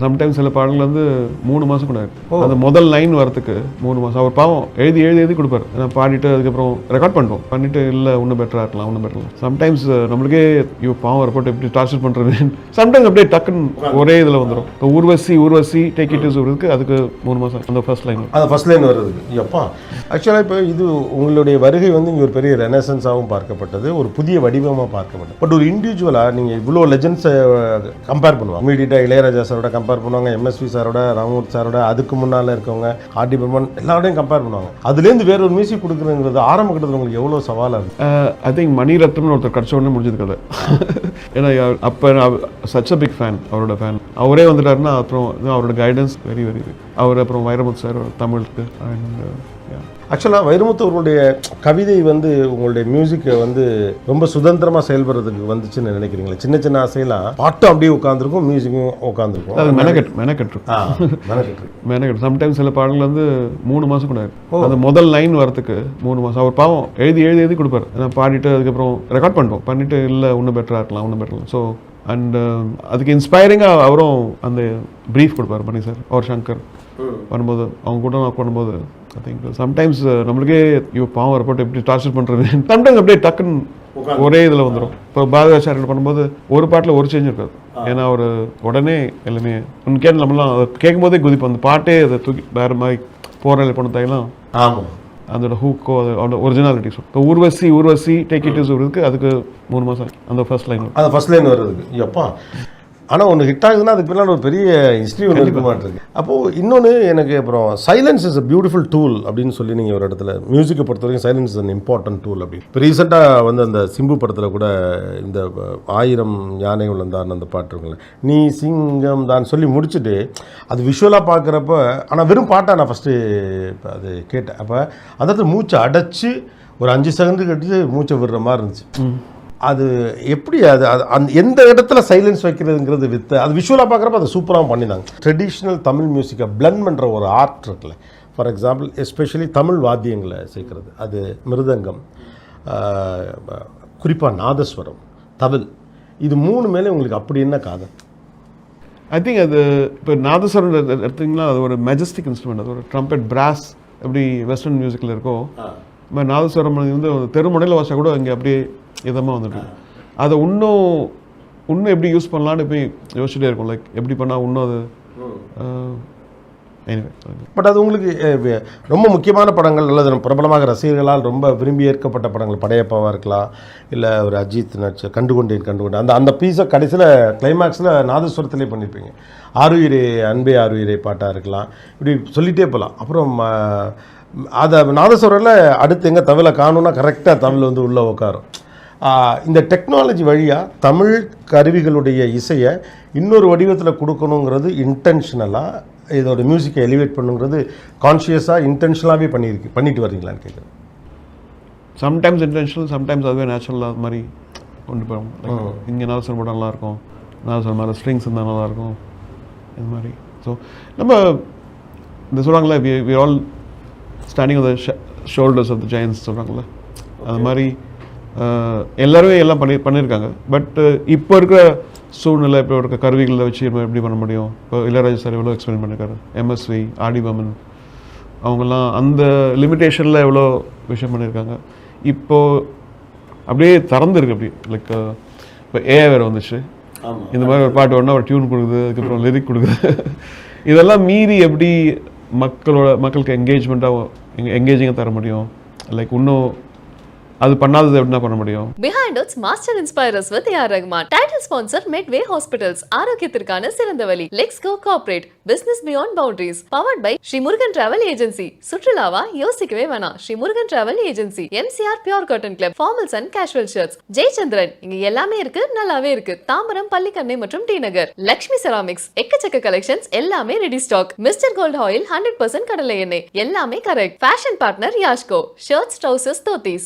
Sometimes சில பாடல்கள் வந்து 3 மாதம் கூட அந்த முதல் லைன் வரத்துக்கு 3 மாதம் அவர் பாவம் எழுதி கொடுப்பாரு. நான் பாடிட்டு அதுக்கப்புறம் ரெக்கார்ட் பண்ணுறோம் பண்ணிட்டு இல்லை இன்னும் பெட்டராக இருக்கலாம். சம்டைம்ஸ் நம்மளுக்கே பாவம் ரிப்போர்ட் எப்படி டார்ச்சர் பண்ணுறது சம்டைம்ஸ் அப்படியே டக்குன்னு ஒரே இதில் வந்துடும். இப்போ ஊர்வசி டேக் இட் இஸ் வருதுக்கு அதுக்கு 3 மாதம் அந்த ஃபர்ஸ்ட் லைன் வருதுக்கு எப்பா. ஆக்சுவலாக இப்போ இது உங்களுடைய வருகை வந்து இங்கே ஒரு பெரிய ரெனசன்ஸாகவும் பார்க்கப்பட்டது, ஒரு புதிய வடிவமாக பார்க்கப்பட்டது. பட் ஒரு இண்டிவிஜுவலாக நீங்கள் இவ்வளோ லெஜண்ட்ஸை கம்பேர் பண்ணுவாங்க. இமீடியட்டாக இளையராஜா சாரோட கம்பேர் பண்ணுவாங்க, எம்எஸ்வி சாரோட, ராமூர்த்தி சாரோட, அதுக்கு முன்னால் இருக்கவங்க ஆர்டி பர்மன் எல்லாரோடையும் கம்பேர் பண்ணுவாங்க. அதுலேருந்து வேற ஒரு மியூசிக் கொடுக்குறதுங்கிறது ஆரம்ப கட்டத்தில் உங்களுக்கு எவ்வளோ சவாலாக இருக்குது? ஐ திங்க் மணிரத்னம் ஒருத்தர் கிடச்ச உடனே முடிஞ்சது கதை. ஏன்னா அப்போ சச் அ பிக் ஃபேன், அவரோட ஃபேன். அவரே வந்துட்டாருன்னா அப்புறம் அவரோட கைடன்ஸ் வெரி வெரி அவர். அப்புறம் வைரமுத்து சார் தமிழுக்கு. அண்ட் ஆக்சுவலாக வைரமுத்து அவர்களுடைய கவிதை வந்து உங்களுடைய மியூசிக்கை வந்து ரொம்ப சுதந்திரமாக செயல்படுறதுக்கு வந்துச்சுன்னு நினைக்கிறீங்களா? சின்ன சின்ன ஆசையெல்லாம் பாட்டும் அப்படியே உட்காந்துருக்கும், மியூசிக்கும் உட்காந்துருக்கும். அது மெனக்கெட்டு சம்டைம்ஸ் சில பாடல்கள் வந்து 3 மாதம் கூட அந்த முதல் லைன் வரத்துக்கு 3 மாதம் அவர் பாவம் எழுதி கொடுப்பாரு. நான் பாடிட்டு அதுக்கப்புறம் ரெக்கார்ட் பண்ணுறோம் பண்ணிட்டு இல்லை இன்னும் பெட்டராக இருக்கலாம். ஸோ அண்ட் அதுக்கு இன்ஸ்பைரிங்காக அவரும் அந்த ப்ரீஃப் கொடுப்பார் பண்ணி சார். அவர் சங்கர் பண்ணும்போது அவங்க கூட நான் பண்ணும்போது ஐ திங்க் சம்டைம்ஸ் நம்மளுக்கே பாவம் ரிப்போர்ட் எப்படி டார்ச்சர் பண்ணுறது சம்டைம்ஸ் அப்படியே டக்குன்னு ஒரே இதில் வந்துடும். இப்போ பாரதியாச்சாரியர் பண்ணும்போது ஒரு பாட்டில் ஒரு சேஞ்ச் இருக்காது. ஏன்னா அவர் உடனே எல்லாமே கேட்டு நம்மளாம் அதை கேட்கும் போதே குதிப்போம். அந்த பாட்டே அதை தூக்கி வேறு மாதிரி போகிற பண்ண தாயெல்லாம் அதோட ஹூக்கோ அதோட ஒரிஜினாலிட்டி. இப்போ ஊர்வசி டேக் இட் இஸ் வருதுக்கு அதுக்கு 3 மாதம் அந்த ஃபர்ஸ்ட் லைன் வருதுக்கு எப்பா. ஆனால் ஒன்று ஹிட் ஆகுதுன்னா அதுக்கு பின்னால் ஒரு பெரிய ஹிஸ்ட்ரி ஒன்று இருக்க மாட்டிருக்கு. அப்போது இன்னொன்று எனக்கு அப்புறம் silence is a beautiful tool அப்படின்னு சொல்லி நீங்கள் ஒரு இடத்துல மியூசிக்கை பொறுத்த வரைக்கும் silence is an important tool அப்படின்னு. இப்போ ரீசெண்டாக வந்து அந்த சிம்பு படத்தில் கூட இந்த 1000 யானை உள்ளந்தான் அந்த பாட்டு இருக்குல்ல, நீ சிங்கம் தான் சொல்லி முடிச்சுட்டு அது விஷுவலாக பார்க்குறப்ப, ஆனால் வெறும் பாட்டாக நான் ஃபஸ்ட்டு இப்போ அது கேட்டேன். அப்போ அதாவது மூச்சை அடைச்சி ஒரு 5 செகண்டு கட்டிட்டு மூச்சை விடுற மாதிரி இருந்துச்சு. அது எப்படி அது அந்த எந்த இடத்துல சைலன்ஸ் வைக்கிறதுங்கிறது வித்து அது விஷுவலாக பார்க்குறப்ப அதை சூப்பராக பண்ணினாங்க. ட்ரெடிஷ்னல் தமிழ் மியூசிக்கை பிளண்ட் பண்ணுற ஒரு ஆர்ட் இருக்குல்ல, ஃபார் எக்ஸாம்பிள் எஸ்பெஷலி தமிழ் வாத்தியங்களை சேர்க்குறது, அது மிருதங்கம், குறிப்பாக நாதஸ்வரம், தவில், இது 3 மேலே உங்களுக்கு அப்படி என்ன காதல்? ஐ திங்க் அது இப்போ நாதஸ்வரம் எடுத்திங்கன்னா அது ஒரு மெஜஸ்டிக் இன்ஸ்ட்ருமெண்ட். அது ஒரு ட்ரம்பெட் பிராஸ் எப்படி வெஸ்டர்ன் மியூசிக்கில் இருக்கோ, நாதஸ்வரம் வந்து தெருமுனையில் வாசா கூட இங்கே அப்படியே இதமாக வந்துட்டு அதை இன்னும் எப்படி யூஸ் பண்ணலான்னு போய் யோசிச்சுட்டே இருக்கும். லைக் எப்படி பண்ணால் இன்னும் அது பட் அது உங்களுக்கு ரொம்ப முக்கியமான படங்கள் அல்லது பிரபலமாக ரசிகர்களால் ரொம்ப விரும்பி ஏற்கப்பட்ட படங்கள், படையப்பாவாக இருக்கலாம், இல்லை ஒரு அஜித் நடிச்ச கண்டுகொண்டேன் அந்த பீஸை கடைசியில் கிளைமேக்ஸில் நாதஸ்வரத்திலே பண்ணியிருப்பீங்க. ஆருயிரே அன்பே ஆருயிரே பாட்டாக இருக்கலாம், இப்படி சொல்லிகிட்டே போகலாம். அப்புறம் அதை நாதஸ்வரில் அடுத்து எங்கே தவில காணுன்னா கரெக்டாக தமிழ் வந்து உள்ளே உட்காரும். இந்த டெக்னாலஜி வழியாக தமிழ் கருவிகளுடைய இசையை இன்னொரு வடிவத்தில் கொடுக்கணுங்கிறது இன்டென்ஷனலாக, இதோட மியூசிக்கை எலிவேட் பண்ணுங்கிறது கான்ஷியஸாக இன்டென்ஷனலாகவே பண்ணிட்டு வரீங்களான்னு கேட்குறேன். சம்டைம்ஸ் இன்டென்ஷனல், சம்டைம்ஸ் அதுவே நேச்சுரலாக அது மாதிரி கொண்டு போவோம். இங்கே நாதஸ்வரம் போட்டால் நல்லாயிருக்கும், நாதஸ்வரம் மேலே ஸ்ட்ரிங்ஸ் இருந்தால் நல்லாயிருக்கும், இது மாதிரி. ஸோ நம்ம இந்த சொல்கிறாங்களே we all standing on the shoulders of the giants சொல்கிறாங்களே, அது மாதிரி எல்லாருமே எல்லாம் பண்ணியிருக்காங்க. பட் இப்போ இருக்கிற சூழ்நிலை, இப்போ இருக்க கருவிகளில் வச்சு எப்படி பண்ண முடியும்? இப்போ இளையராஜா சார் எவ்வளோ எக்ஸ்பிளைன் பண்ணியிருக்காரு, எம்எஸ்வி, ஆர்டி பர்மன் அவங்கெல்லாம் அந்த லிமிட்டேஷனில் எவ்வளோ விஷயம் பண்ணியிருக்காங்க. இப்போது அப்படியே திறந்துருக்கு அப்படி. லைக் இப்போ ஏஐ வேறு வந்துச்சு, இந்த மாதிரி ஒரு பாட்டு வேணுன்னா ஒரு டியூன் கொடுக்குது, அதுக்கப்புறம் லிரிக் கொடுக்குது. இதெல்லாம் மீறி எப்படி மக்களுக்கு எங்கேஜிங்காக தர முடியும்? லைக் இன்னும் அது பண்ணாதது எப்படினா பண்ண முடியும்? Behind Us Master Inspirers with A.R. Rahman. Title sponsor Medway Hospitals. ஆரோக்கியத்திற்கான சிறந்த வழி. Let's go corporate. Business beyond boundaries. Powered by Sri Murugan Travel Agency. சுற்றுலாவா யோசிக்கவே வேணாம். Sri Murugan Travel Agency. MCR Pure Cotton Club. Formals and casual shirts. Jayachandran. இங்க எல்லாமே இருக்கு, நல்லாவே இருக்கு. தாம்பரம், பள்ளிக்கரணை மற்றும் டி நகர். லக்ஷ்மி செராமிக்ஸ். எக்கச்சக்க கலெக்ஷன்ஸ், எல்லாமே ready stock. Mister gold oil 100% கடலை எண்ணெய். எல்லாமே correct. Fashion partner Yashco. Shirts, trousers, dhotis.